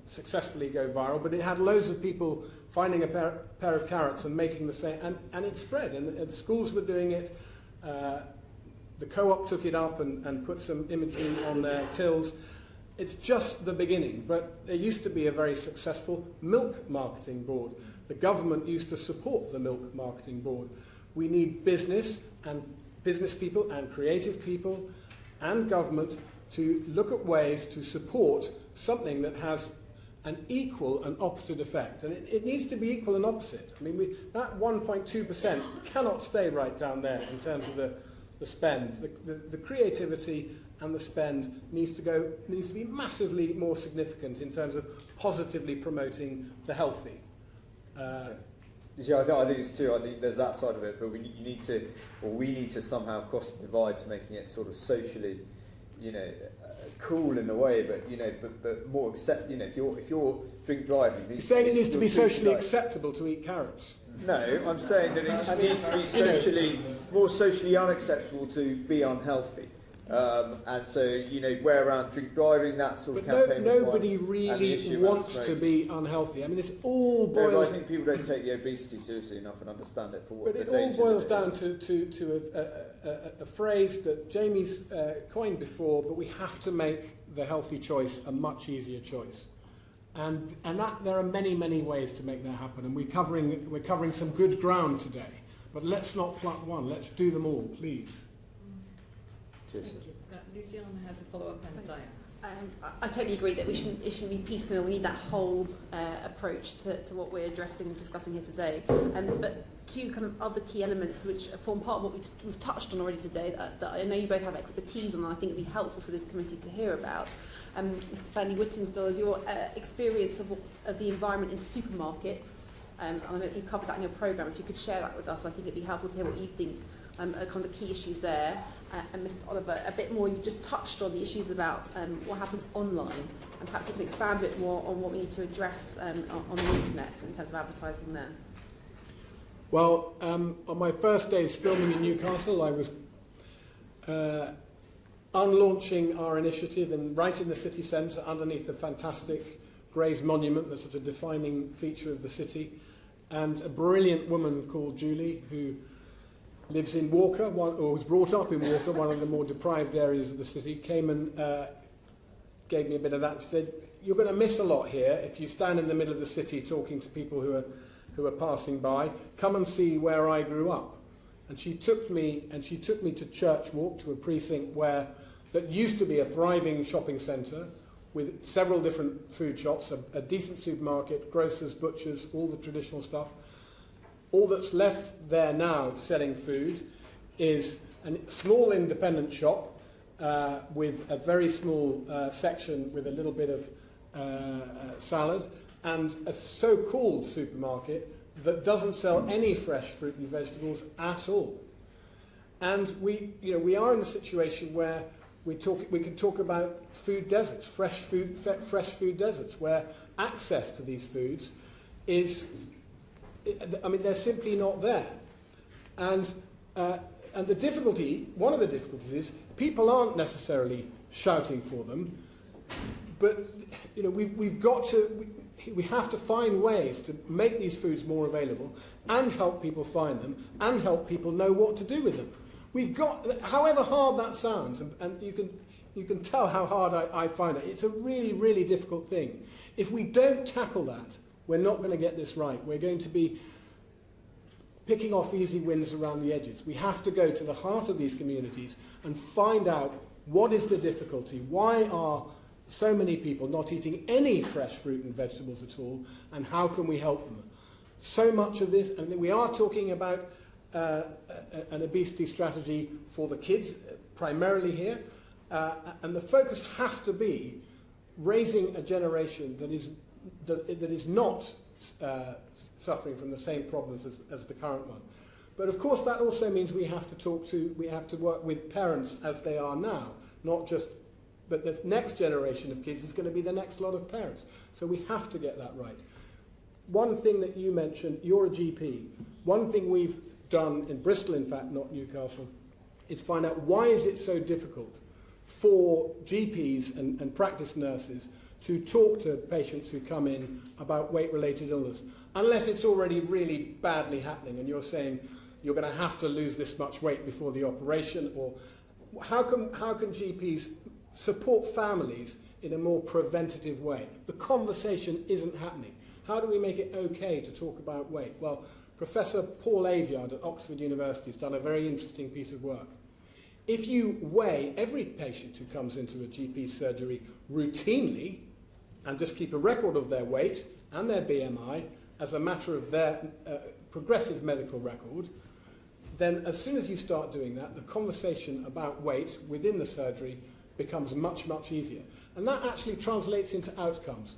successfully go viral, but it had loads of people finding a pair of carrots and making the same, and it spread, and schools were doing it. The co-op took it up and put some imagery on their tills. It's just the beginning, but there used to be a very successful milk marketing board. The government used to support the milk marketing board. We need business people and creative people and government to look at ways to support something that has an equal and opposite effect. And it needs to be equal and opposite. I mean, that 1.2% cannot stay right down there in terms of the spend. The creativity and the spend needs to be massively more significant in terms of positively promoting the healthy.
Yeah, I think it's true. I think there's that side of it, but we need to somehow cross the divide to making it sort of socially, you know, cool in a way, but more accept. You know, if you're drink driving,
you're saying it needs to be socially acceptable to eat carrots.
No, I'm saying that it needs to be more socially unacceptable to be unhealthy. And so, you know, where around drink driving, that sort of
But
campaign.
nobody really wants to be unhealthy. I mean, this all boils...
No, I think people don't take the obesity seriously enough and understand it for what
But
the
it all boils down
is.
to a phrase that Jamie's coined before, but we have to make the healthy choice a much easier choice. And that there are many, many ways to make that happen. And we're covering some good ground today. But let's not pluck one. Let's do them all, please.
Cheers.
Thank you. Luciana has a follow-up and Diane.
I totally agree that it shouldn't be piecemeal. We need that whole approach to what we're addressing and discussing here today. But two kind of other key elements which form part of what we've touched on already today that I know you both have expertise on, and I think would be helpful for this committee to hear about. Mr. Fearnley, Whittingstall, is your experience of the environment in supermarkets. I know you covered that in your programme. If you could share that with us, I think it'd be helpful to hear what you think are kind of the key issues there. And Mr. Oliver, a bit more, you just touched on the issues about what happens online, and perhaps you can expand a bit more on what we need to address on the internet in terms of advertising there.
Well, on my first days filming in Newcastle, I was unlaunching our initiative right in the city centre, underneath the fantastic Gray's Monument, that's such a defining feature of the city, and a brilliant woman called Julie, who lives in Walker, or was brought up in Walker, one of the more deprived areas of the city, came and gave me a bit of that. She said, "You're going to miss a lot here if you stand in the middle of the city talking to people who are passing by. Come and see where I grew up." And she took me to Church Walk, to a precinct that used to be a thriving shopping centre with several different food shops, a decent supermarket, grocers, butchers, all the traditional stuff. All that's left there now selling food is a small independent shop with a very small section with a little bit of salad, and a so-called supermarket that doesn't sell any fresh fruit and vegetables at all. And we are in a situation where we can talk about food deserts, fresh food deserts, where access to these foods is, they're simply not there. And the difficulty, one of the difficulties is, people aren't necessarily shouting for them, but we have to find ways to make these foods more available and help people find them and help people know what to do with them. We've got, however hard that sounds, and you can tell how hard I find it, it's a really, really difficult thing. If we don't tackle that, we're not going to get this right. We're going to be picking off easy wins around the edges. We have to go to the heart of these communities and find out what is the difficulty, why are so many people not eating any fresh fruit and vegetables at all, and how can we help them? So much of this, and we are talking about an obesity strategy for the kids, primarily here, and the focus has to be raising a generation that is not suffering from the same problems as the current one. But of course that also means we have to work with parents as they are now, not just, but the next generation of kids is going to be the next lot of parents. So we have to get that right. One thing that you mentioned, you're a GP. One thing we've done in Bristol, in fact, not Newcastle, is find out why is it so difficult for GPs and practice nurses to talk to patients who come in about weight-related illness, unless it's already really badly happening and you're saying you're going to have to lose this much weight before the operation, or how can GPs support families in a more preventative way? The conversation isn't happening. How do we make it okay to talk about weight? Well, Professor Paul Aveyard at Oxford University has done a very interesting piece of work. If you weigh every patient who comes into a GP surgery routinely and just keep a record of their weight and their BMI as a matter of their progressive medical record, then as soon as you start doing that, the conversation about weight within the surgery becomes much, much easier. And that actually translates into outcomes.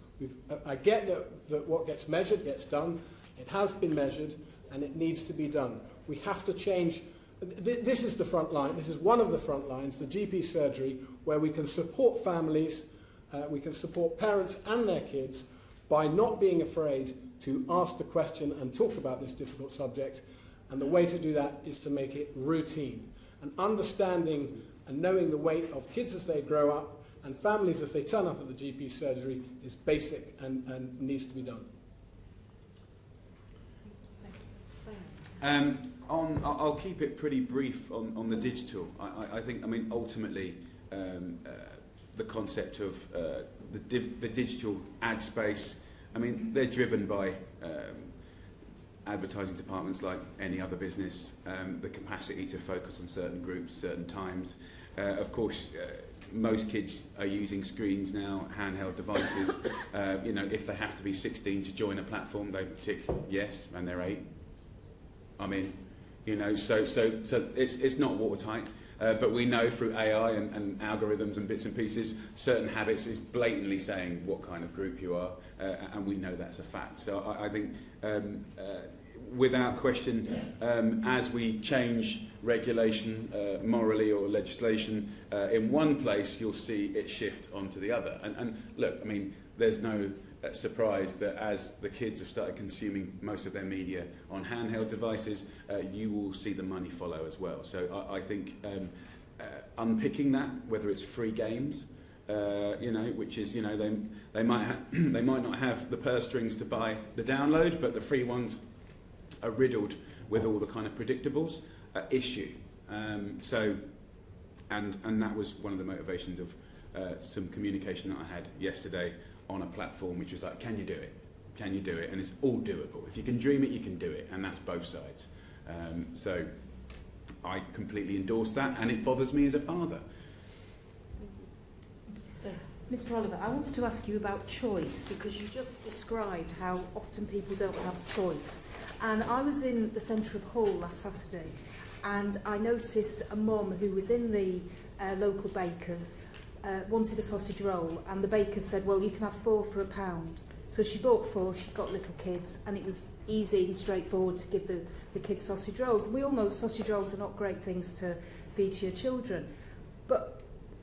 I get that what gets measured gets done. It has been measured, and it needs to be done. We have to change. This is the front line. This is one of the front lines, the GP surgery, where we can support families, we can support parents and their kids by not being afraid to ask the question and talk about this difficult subject. And the way to do that is to make it routine. And understanding And knowing the weight of kids as they grow up and families as they turn up at the GP surgery is basic and needs to be done.
I'll keep it pretty brief on the digital. I think, I mean, ultimately, the concept of the digital ad space, I mean, they're driven by advertising departments like any other business, the capacity to focus on certain groups, certain times. Of course, most kids are using screens now, handheld devices. You know, if they have to be 16 to join a platform, they tick yes, and they're 8. I mean, you know, so it's not watertight. But we know through AI and algorithms and bits and pieces, certain habits is blatantly saying what kind of group you are, and we know that's a fact. So I think, without question, as we change regulation morally or legislation in one place, you'll see it shift onto the other. And look, I mean, there's no surprise that as the kids have started consuming most of their media on handheld devices, you will see the money follow as well. So I think unpicking that, whether it's free games, you know, which is, you know, they might they might not have the purse strings to buy the download, but the free ones are riddled with all the kind of predictables issue. So that was one of the motivations of some communication that I had yesterday on a platform which was like, can you do it? Can you do it? And it's all doable. If you can dream it, you can do it. And that's both sides. So I completely endorse that, and it bothers me as a father.
Mr. Oliver, I wanted to ask you about choice, because you just described how often people don't have choice. And I was in the centre of Hull last Saturday, and I noticed a mum who was in the local baker's wanted a sausage roll, and the baker said, well, you can have 4 for £1. So she bought 4, she got little kids, and it was easy and straightforward to give the kids sausage rolls. And we all know sausage rolls are not great things to feed to your children. But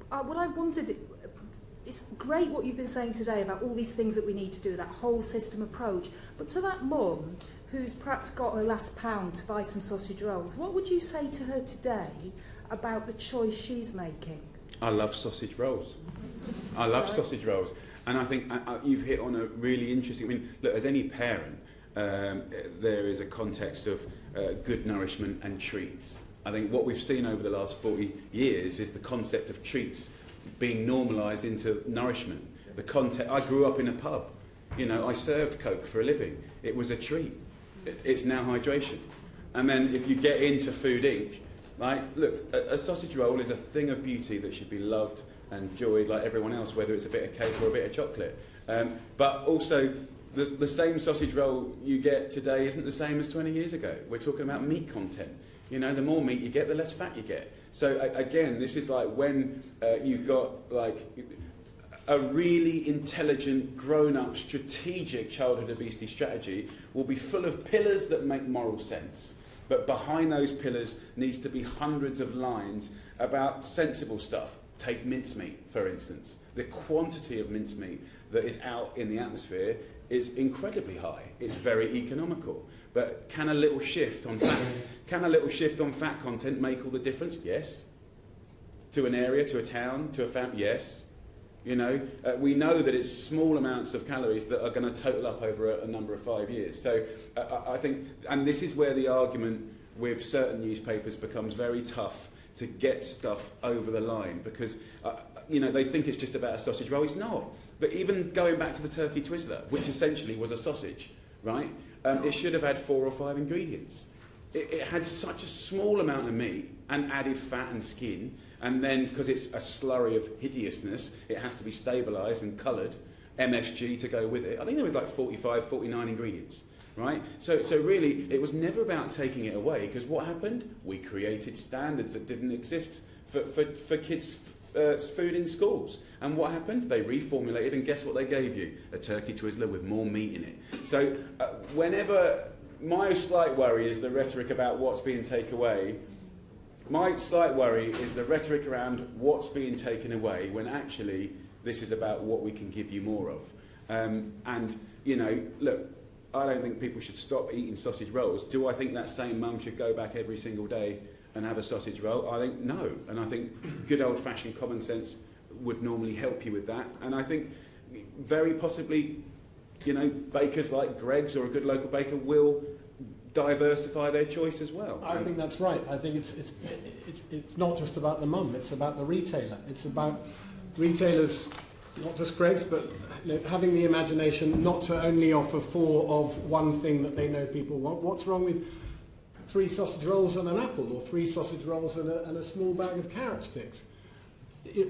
what I wondered, it's great what you've been saying today about all these things that we need to do, that whole system approach. But to that mum who's perhaps got her last pound to buy some sausage rolls, what would you say to her today about the choice she's making?
I love sausage rolls. I love sausage rolls. And I think you've hit on a really interesting... I mean, look, as any parent, there is a context of good nourishment and treats. I think what we've seen over the last 40 years is the concept of treats being normalised into nourishment. The context... I grew up in a pub. You know, I served Coke for a living. It was a treat. It's now hydration. And then if you get into Food Inc., like, look, a sausage roll is a thing of beauty that should be loved and enjoyed like everyone else, whether it's a bit of cake or a bit of chocolate. But also, the same sausage roll you get today isn't the same as 20 years ago. We're talking about meat content. You know, the more meat you get, the less fat you get. So again, this is like when you've got like a really intelligent, grown-up, strategic childhood obesity strategy will be full of pillars that make moral sense. But behind those pillars needs to be hundreds of lines about sensible stuff. Take mincemeat, for instance. The quantity of mincemeat that is out in the atmosphere is incredibly high. It's very economical. But can a little shift on fat content make all the difference? Yes. To an area, to a town, to a family? Yes. You know, we know that it's small amounts of calories that are going to total up over a number of 5 years. So I think, and this is where the argument with certain newspapers becomes very tough to get stuff over the line, because, you know, they think it's just about a sausage roll. It's not. But even going back to the turkey Twizzler, which essentially was a sausage, right? It should have had 4 or 5 ingredients. It had such a small amount of meat and added fat and skin, and then because it's a slurry of hideousness, it has to be stabilised and coloured, MSG to go with it. I think there was like 45, 49 ingredients, right? So really, it was never about taking it away, because what happened? We created standards that didn't exist for kids' food in schools. And what happened? They reformulated, and guess what they gave you? A turkey Twizzler with more meat in it. So whenever... My slight worry is the rhetoric about what's being taken away. My slight worry is the rhetoric around what's being taken away, when actually this is about what we can give you more of. And, you know, look, I don't think people should stop eating sausage rolls. Do I think that same mum should go back every single day and have a sausage roll? I think no. And I think good old-fashioned common sense would normally help you with that. And I think very possibly, you know, bakers like Greg's or a good local baker will diversify their choice as well.
I think that's right. I think it's not just about the mum, it's about the retailer. It's about retailers, not just Greg's, but having the imagination not to only offer 4 of one thing that they know people want. What's wrong with 3 sausage rolls and an apple, or 3 sausage rolls and a small bag of carrot sticks?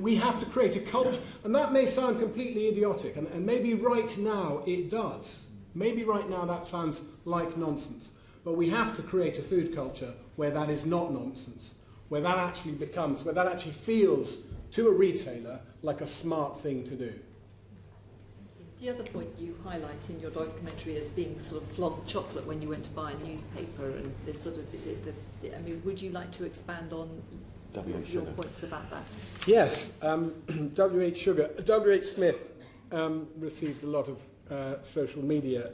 We have to create a culture, and that may sound completely idiotic, and maybe right now it does. Maybe right now that sounds like nonsense. But we have to create a food culture where that is not nonsense, where that actually feels to a retailer like a smart thing to do.
The other point you highlight in your documentary as being sort of flogged chocolate when you went to buy a newspaper, and this sort of, I mean, would you like to expand on your points about that?
Yes, W.H. Smith received a lot of social media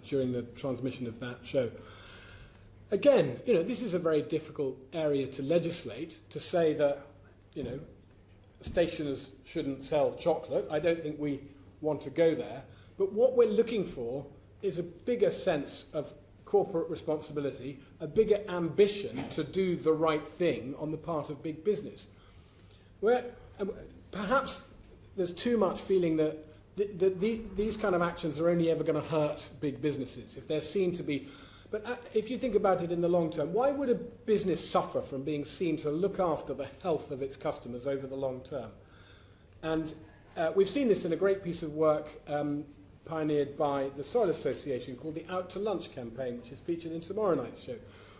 during the transmission of that show. Again, you know, this is a very difficult area to legislate, to say that, you know, stationers shouldn't sell chocolate. I don't think we want to go there. But what we're looking for is a bigger sense of corporate responsibility, a bigger ambition to do the right thing on the part of big business. Where perhaps there's too much feeling that these kind of actions are only ever going to hurt big businesses if they're seen to be. But if you think about it in the long term, why would a business suffer from being seen to look after the health of its customers over the long term? And we've seen this in a great piece of work pioneered by the Soil Association called the Out to Lunch campaign, which is featured in tomorrow night's show,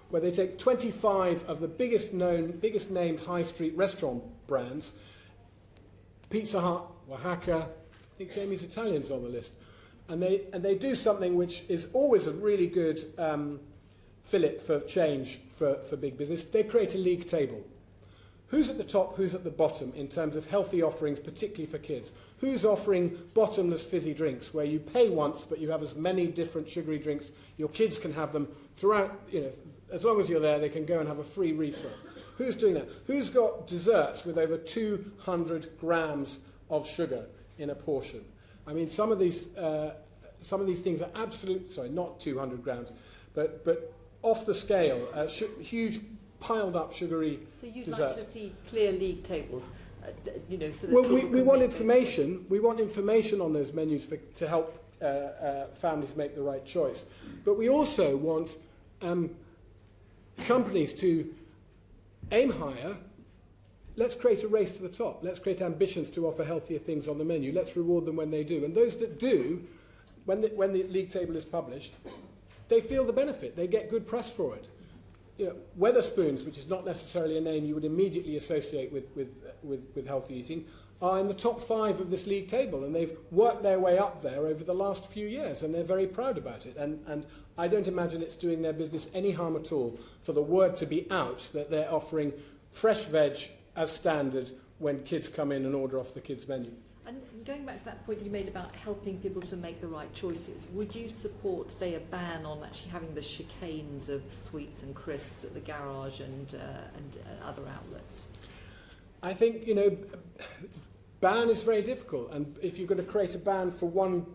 where they take 25 of the biggest named high street restaurant brands, Pizza Hut, Oaxaca, I think Jamie's Italian's on the list, and they do something which is always a really good fillip for change for big business. They create a league table. Who's at the top, who's at the bottom in terms of healthy offerings, particularly for kids? Who's offering bottomless fizzy drinks where you pay once but you have as many different sugary drinks, your kids can have them throughout, you know, as long as you're there they can go and have a free refill. Who's doing that? Who's got desserts with over 200 grams of sugar in a portion? I mean, some of these things are not 200 grams, but off the scale, huge piled up sugary
So you'd
desserts.
like to see clear league tables, you know, so that
Well,
people
we
can
want
make those
information.
choices.
We want information on those menus to help families make the right choice. But we also want companies to aim higher. Let's create a race to the top. Let's create ambitions to offer healthier things on the menu. Let's reward them when they do. And those that do, when the league table is published, they feel the benefit. They get good press for it. You know, Wetherspoons, which is not necessarily a name you would immediately associate with healthy eating, are in the top 5 of this league table, and they've worked their way up there over the last few years, and they're very proud about it. And I don't imagine it's doing their business any harm at all for the word to be out that they're offering fresh veg as standard when kids come in and order off the kids' menu.
And going back to that point you made about helping people to make the right choices, would you support, say, a ban on actually having the chicanes of sweets and crisps at the garage and other outlets?
I think, you know, ban is very difficult, and if you're going to create a ban for one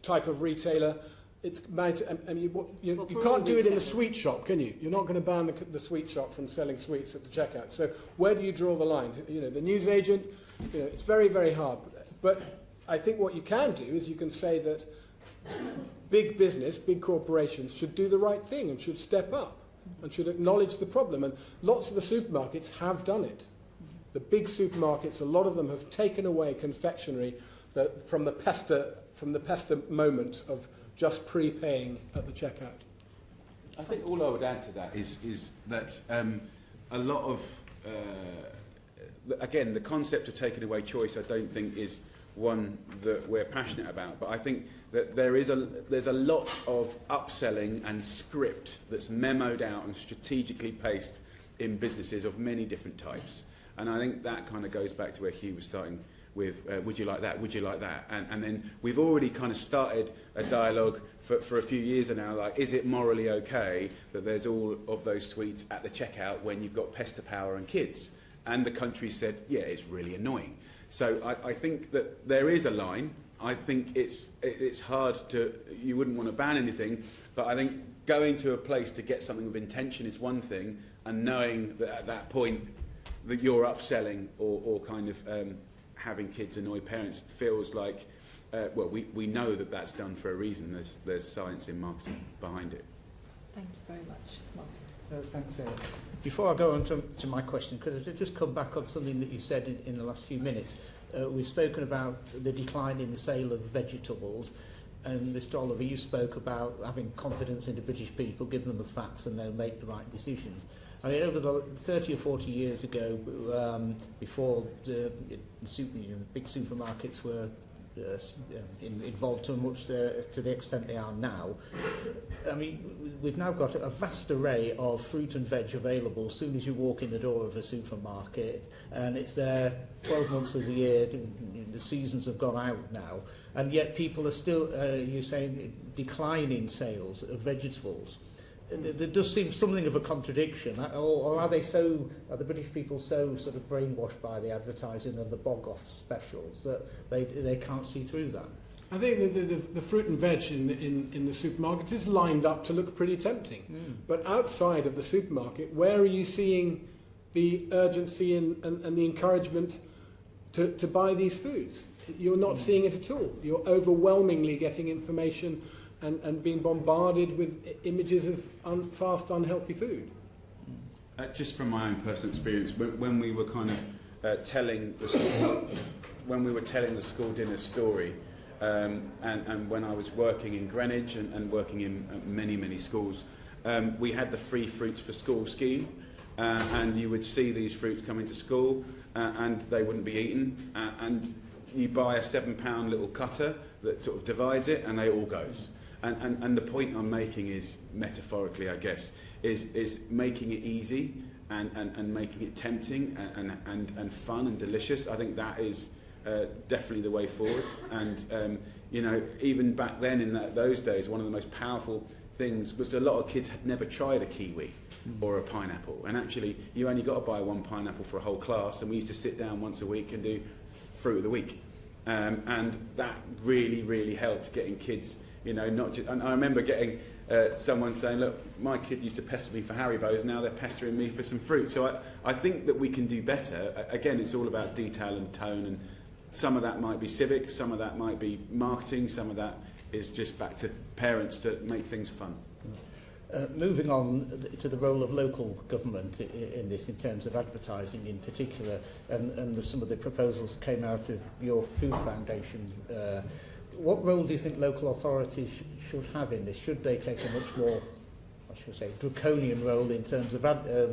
type of retailer, it's you can't do it in the sweet shop, can you? You're not going to ban the sweet shop from selling sweets at the checkout. So where do you draw the line? You know, the newsagent, you know, it's very, very hard. But I think what you can do is you can say that big business, big corporations should do the right thing and should step up and should acknowledge the problem. And lots of the supermarkets have done it. The big supermarkets, a lot of them have taken away confectionery from the pesta moment of just prepaying at the checkout.
I think all I would add to that is that a lot of again, the concept of taking away choice, I don't think is one that we're passionate about. But I think that there's a lot of upselling and script that's memoed out and strategically paced in businesses of many different types. And I think that kind of goes back to where Hugh was starting would you like that, would you like that? And then we've already kind of started a dialogue for a few years now, like, is it morally okay that there's all of those sweets at the checkout when you've got Pesta Power and kids? And the country said, yeah, it's really annoying. So I think that there is a line. I think it's hard to, you wouldn't want to ban anything, but I think going to a place to get something with intention is one thing, and knowing that at that point that you're upselling or kind of having kids annoy parents feels like, well, we know that that's done for a reason. There's science in marketing behind it.
Thank you very much, Martin.
Thanks, Sarah. Before I go on to my question, could I just come back on something that you said in the last few minutes? We've spoken about the decline in the sale of vegetables, and Mr. Oliver, you spoke about having confidence in the British people, give them the facts and they'll make the right decisions. I mean, over the 30 or 40 years ago, before the big supermarkets were involved too much to the extent they are now, I mean, we've now got a vast array of fruit and veg available as soon as you walk in the door of a supermarket, and it's there 12 months of the year. The seasons have gone out now, and yet people are still, you're saying, declining sales of vegetables. There does seem something of a contradiction, or are the British people so sort of brainwashed by the advertising and the bog-off specials that they can't see through that?
I think the fruit and veg in the supermarket is lined up to look pretty tempting. But outside of the supermarket, where are you seeing the urgency and the encouragement to buy these foods? You're not seeing it at all. You're overwhelmingly getting information and being bombarded with images of fast, unhealthy food.
Just from my own personal experience, when we were kind of telling the school dinner story, and when I was working in Greenwich and working in many schools, we had the free fruits for school scheme, and you would see these fruits coming to school, and they wouldn't be eaten, and you buy a £7 little cutter that sort of divides it, and they all goes. And the point I'm making is, metaphorically I guess, is making it easy and making it tempting and fun and delicious. I think that is definitely the way forward. And you know, even back then in those days, one of the most powerful things was that a lot of kids had never tried a kiwi or a pineapple, and actually you only got to buy one pineapple for a whole class, and we used to sit down once a week and do fruit of the week, and that really helped getting kids. You know, not just, and I remember getting someone saying, look, my kid used to pester me for Haribos, now they're pestering me for some fruit. So I think that we can do better. Again, it's all about detail and tone, and some of that might be civic, some of that might be marketing, some of that is just back to parents to make things fun.
Moving on to the role of local government in this, in terms of advertising in particular, and some of the proposals that came out of your Food Foundation, what role do you think local authorities should have in this? Should they take a much more, I should say, draconian role in terms of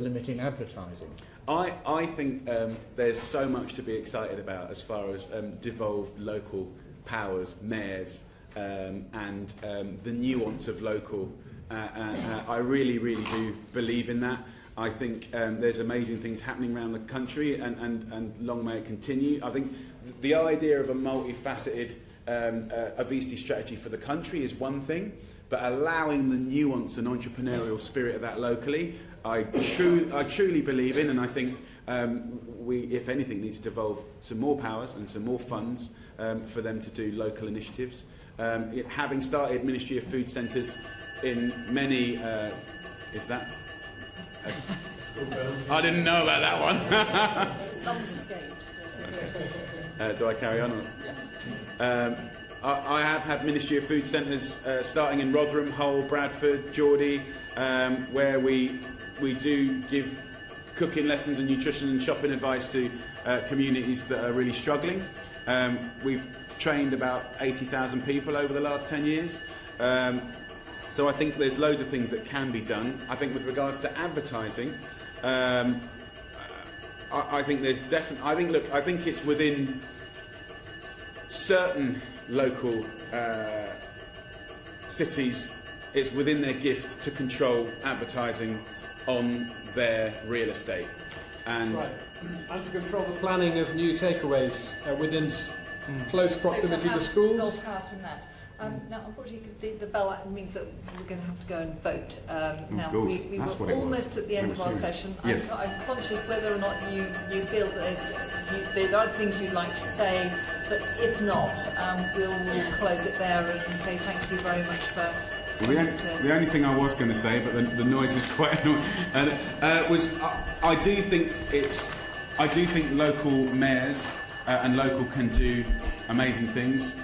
limiting advertising?
I think there's so much to be excited about as far as devolved local powers, mayors, and the nuance of local. I really do believe in that. I think there's amazing things happening around the country, and long may it continue. I think the idea of a multifaceted obesity strategy for the country is one thing, but allowing the nuance and entrepreneurial spirit of that locally, I truly believe in, and I think we, if anything, need to devolve some more powers and some more funds for them to do local initiatives. Having started Ministry of Food Centres in many... is that? I didn't know about that one.
Someone's escaped.
Okay. Do I carry on? Or? Yes. I have had Ministry of Food Centres starting in Rotherham, Hull, Bradford, Geordie, where we do give cooking lessons and nutrition and shopping advice to communities that are really struggling. We've trained about 80,000 people over the last 10 years. So I think there's loads of things that can be done. I think with regards to advertising, I think there's definitely... I think it's within certain local cities, it's within their gift to control advertising on their real estate. And
And to control the planning of new takeaways within close proximity to schools.
Roll powers from that. Now, unfortunately, the bell means that we're going to have to go and vote. Now,
God,
we
that's
were
what it was.
almost at the end
That
of our
was serious.
session.
Yes.
I'm conscious whether or not you feel that there are things you'd like to say, but if not, we'll close it there and say thank you very much for.
Well, the only thing I was going to say, but the noise is quite annoying, was I do think local mayors and local can do amazing things.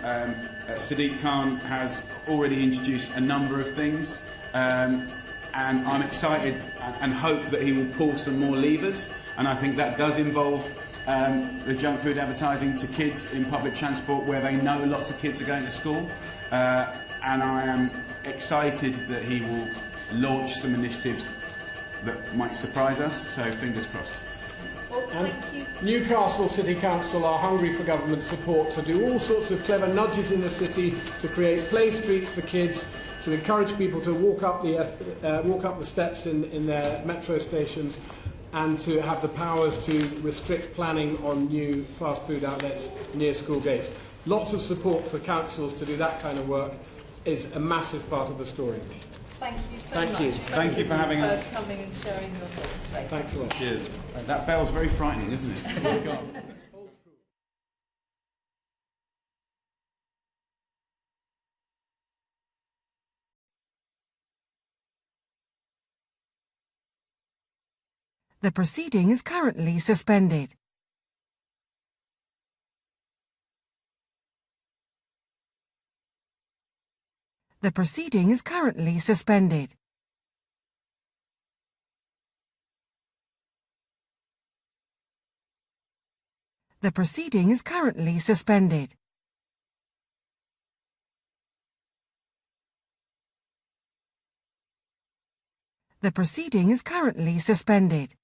Sadiq Khan has already introduced a number of things, and I'm excited and hope that he will pull some more levers. And I think that does involve the junk food advertising to kids in public transport, where they know lots of kids are going to school. And I am excited that he will launch some initiatives that might surprise us. So fingers crossed.
Well, thank you.
Newcastle City Council are hungry for government support to do all sorts of clever nudges in the city, to create play streets for kids, to encourage people to walk up the steps in their metro stations, and to have the powers to restrict planning on new fast food outlets near school gates. Lots of support for councils to do that kind of work is a massive part of the story.
Thank you so
Thank
much.
you.
Thank you for having us.
For coming and sharing your thoughts today.
Thanks a lot.
Cheers. That bell's very frightening, isn't it? Oh my God.
The proceeding is currently suspended. The proceeding is currently suspended. The proceeding is currently suspended. The proceeding is currently suspended.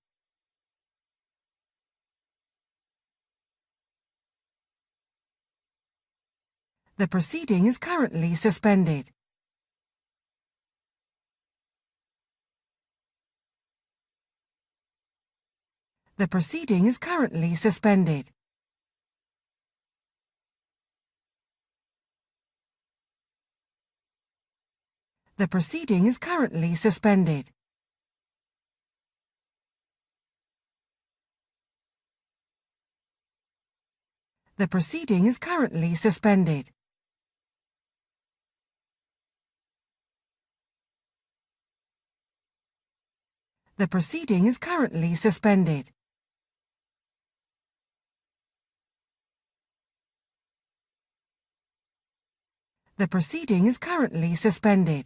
The proceeding is currently suspended. The proceeding is currently suspended. The proceeding is currently suspended. The proceeding is currently suspended. The proceeding is currently suspended. The proceeding is currently suspended.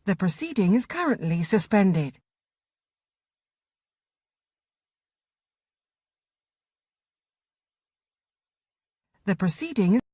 The proceeding is currently suspended. The proceeding is